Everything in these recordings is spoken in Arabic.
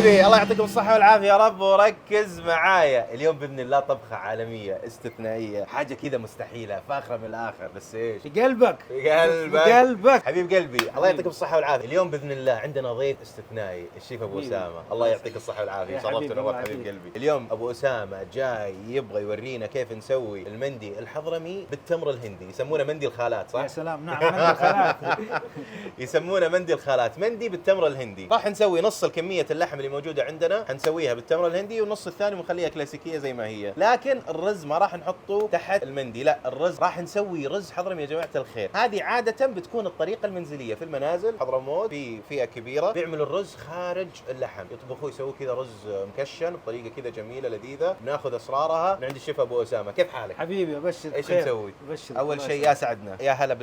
حبايبي الله يعطيكم الصحة والعافية يا رب، وركز معايا اليوم بإذن الله طبخة عالمية استثنائية، حاجة كذا مستحيلة، فاخرة من الآخر. بس إيش؟ في قلبك في قلبك في قلبك حبيب قلبي، الله يعطيكم الصحة والعافية. اليوم بإذن الله عندنا ضيف استثنائي، الشيف أبو أسامة، الله يعطيك الصحة والعافية، شرفت ونورت حبيب قلبي. اليوم أبو أسامة جاي يبغى يورينا كيف نسوي المندي الحضرمي بالتمر الهندي، يسمونه مندي الخالات صح؟ يا سلام. نعم مندي الخالات. يسمونه مندي الخالات، مندي بالتمر الهندي. راح نسوي نص الكمية اللحم اللي موجودة عندنا حنسويها بالتمر الهندي، والنص الثاني بنخليها كلاسيكية زي ما هي، لكن الرز ما راح نحطه تحت المندي، لا الرز راح نسوي رز حضرمي يا جماعة الخير. هذه عادة بتكون الطريقة المنزلية في المنازل، حضرموت في فئة كبيرة بيعملوا الرز خارج اللحم، يطبخوه يسووه كذا رز مكشن بطريقة كذا جميلة لذيذة. ناخذ اسرارها من عند الشيف ابو اسامة. كيف حالك حبيبي؟ ابشر. ايش نسوي؟ اول شيء يا سعدنا يا هلا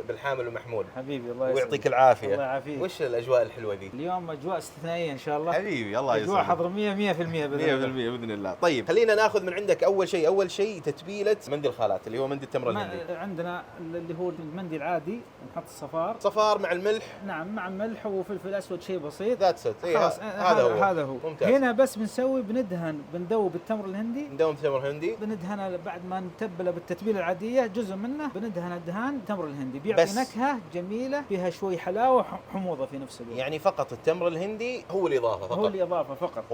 بالحامل ومحمود حبيبي، الله ويعطيك العافية. الله يعافيك. وش الاجواء الحلوة ذي؟ اليوم اجواء استثنائية ان شاء الله حبيبي الله يسلمك. اجواء حضرمية 100% بإذن الله. طيب خلينا ناخذ من عندك اول شيء تتبيلة مندي الخالات اللي هو مندي التمر الهندي. عندنا اللي هو المندي العادي، نحط صفار مع الملح. نعم مع ملح وفلفل اسود شيء بسيط. ذاتس ات. خلاص هذا هو. ممتاز. هنا بس بنسوي بندوب التمر الهندي. ندوب التمر الهندي. بندهنه بعد ما نتبله بالتتبيله العاديه، جزء منه بندهن دهان التمر الهندي، بيعطي نكهه جميله فيها شوي حلاوه وحموضه في نفس الوقت. يعني فقط التمر الهندي هو الاضافه فقط. هو الاضافه فقط.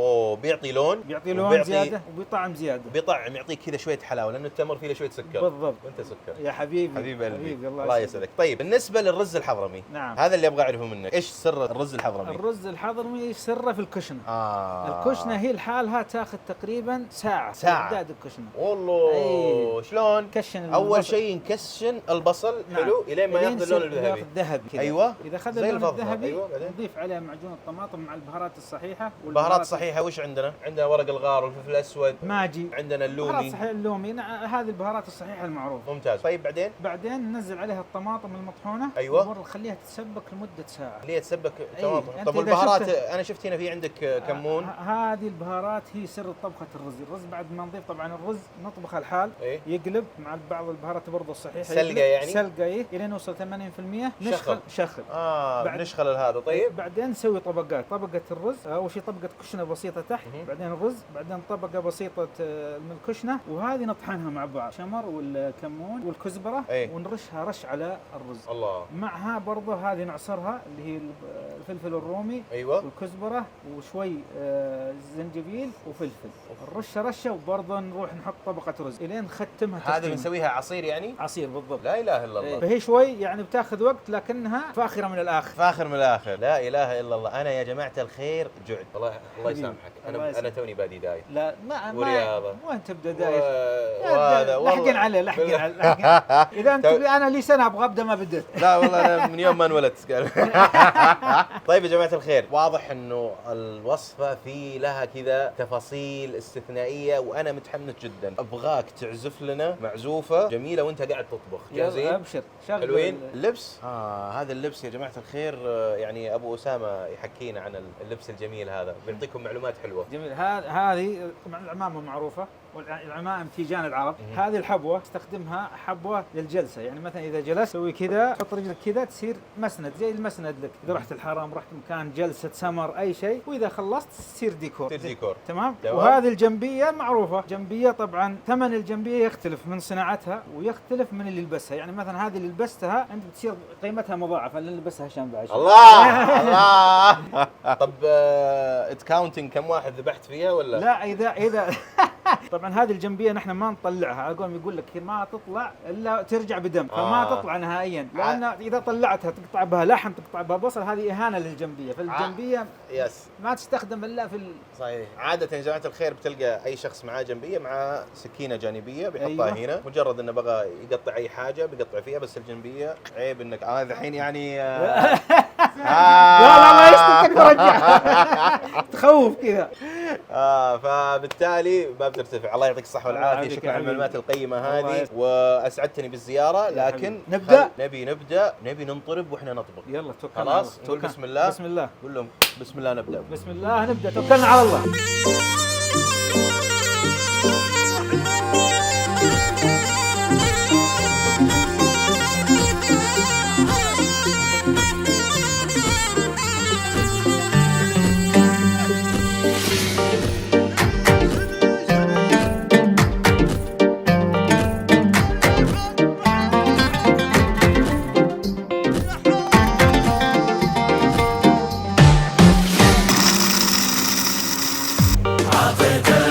بيعطي لون زياده وبيطعم زياده. بيطعم يعطيك كذا شويه حلاوه، لانه التمر فيه له شويه سكر. بالضبط. وانت سكر يا حبيبي. حبيب قلبي. حبيبي الله يسعدك. طيب بالنسبه للرز الحضرمي، نعم هذا اللي ابغى اعرفه منك، ايش سر الرز الحضرمي؟ الرز الحضرمي سره في الكشنه. الكشنه هي لحالها تاخذ تقريبا ساعه اعداد الكشنه. والله شلون؟ كشن اول شيء نكشن البصل. نعم. حلو الين ما ياخذ اللون الذهبي كذا. ايوه اذا اخذ اللون الذهبي نضيف عليه معجون الطماطم مع البهارات الصحيحه. البهارات الصحيحه وش عندنا ورق الغار والفلفل الاسود، ماجي، عندنا اللومي. بهارات صحيحه اللومي، هذه البهارات الصحيحه المعروفه. ممتاز. طيب بعدين ننزل عليها الطماطم المطحونه. ايوه نخليها تتسبك لمده ساعه. ليه تسبك طماطم؟ طب والبهارات انا شفت هنا في عندك كمون. هذه البهارات هي سر طبخه الرز بعد ما نضيف طبعا الرز نطبخ الحال. يقلب مع بعض البهارات برضه الصحيحه، سلقه يعني سلقه الين نوصل 80%. شخل نشخل هذا. طيب بعدين نسوي طبقه الرز. اول شيء طبقه كشنه بسيطه تحت، بعدين الرز، بعدين طبقه بسيطه من الكشنه، وهذه نطحنها مع بعض، شمر والكمون والكزبره. ونرشها رش على الرز. الله. معها برضه هذه نعصرها اللي هي الفلفل الرومي. ايوه. والكزبره وشوي زنجبيل وفلفل. رشه وبرضه نروح نحط طبقه رز الين نختمها. هذه بنسويها عصير يعني؟ عصير بالضبط. لا اله الا الله. فهي شوي يعني بتاخذ وقت لكنها فاخره من الاخر. لا اله الا الله. انا يا جماعه الخير جعت الله يسامحك. انا توني بادي دايت. لا ورياضه وين تبدا دايت؟ وهذا لحقن عليه اذا انت انا لي سنه ابغى ابدا ما بديت. لا والله انا من يوم ما انولدت قال. طيب يا جماعه الخير، واضح انه الوصفه في لها كذا تفاصيل استثنائيه، وانا متحمس جدا. ابغاك تعزف لنا معزوفه جميله وانت قاعد تطبخ. جاهزين؟ ابشر. حلوين. اللبس هذا اللبس يا جماعه الخير، يعني ابو اسامه يحكينا عن اللبس الجميل هذا، بيعطيكم معلومات حلوه. جميل. هذه طبعا العمامه معروفه، والعمائم تيجان العرب. هذه الحبوه استخدمها حبوه للجلسه، يعني مثلا اذا جلست سوي كذا، حط رجلك كذا تصير مسند، زي المسند لك اذا رحت الحرم، رحت مكان جلسه سمر اي شيء، واذا خلصت تصير ديكور. تمام. وهذه الجنبيه معروفه. جنبيه طبعا ثمن الجنبيه يختلف من صناعتها ويختلف من اللي يلبسها، يعني مثلا هذه اللي لبستها انت بتصير قيمتها مضاعفه اللي لبسها عشان بعد. الله. طب تكاونتنج كم واحد ذبحت فيها ولا لا؟ اذا طبعا هذه الجنبيه نحن ما نطلعها، على قولهم يقول لك ما تطلع الا ترجع بدم، فما تطلع نهائيا، لان اذا طلعتها تقطع بها لحم، تقطع بها بصل، هذه اهانه للجنبيه. فالجنبيه ما تستخدم الا في صحيح. عاده يا جماعه الخير بتلقى اي شخص معاه جنبيه مع سكينه جانبيه بيحطها هنا، مجرد انه بغى يقطع اي حاجه بيقطع فيها، بس الجنبيه عيب انك الحين يعني لا ما يستطيع ترجع. تخوف كذا. فبالتالي ما بترتفع. الله يعطيك الصحة والعافية، شكرا على المعلومات القيمة هذه، وأسعدتني بالزيارة. لكن نبدأ. نبي ننطرب وإحنا نطبخ. يلا توكلنا. خلاص تقول بسم الله. بسم الله. قول لهم بسم الله نبدأ. بسم الله نبدأ، توكلنا على الله. عطيته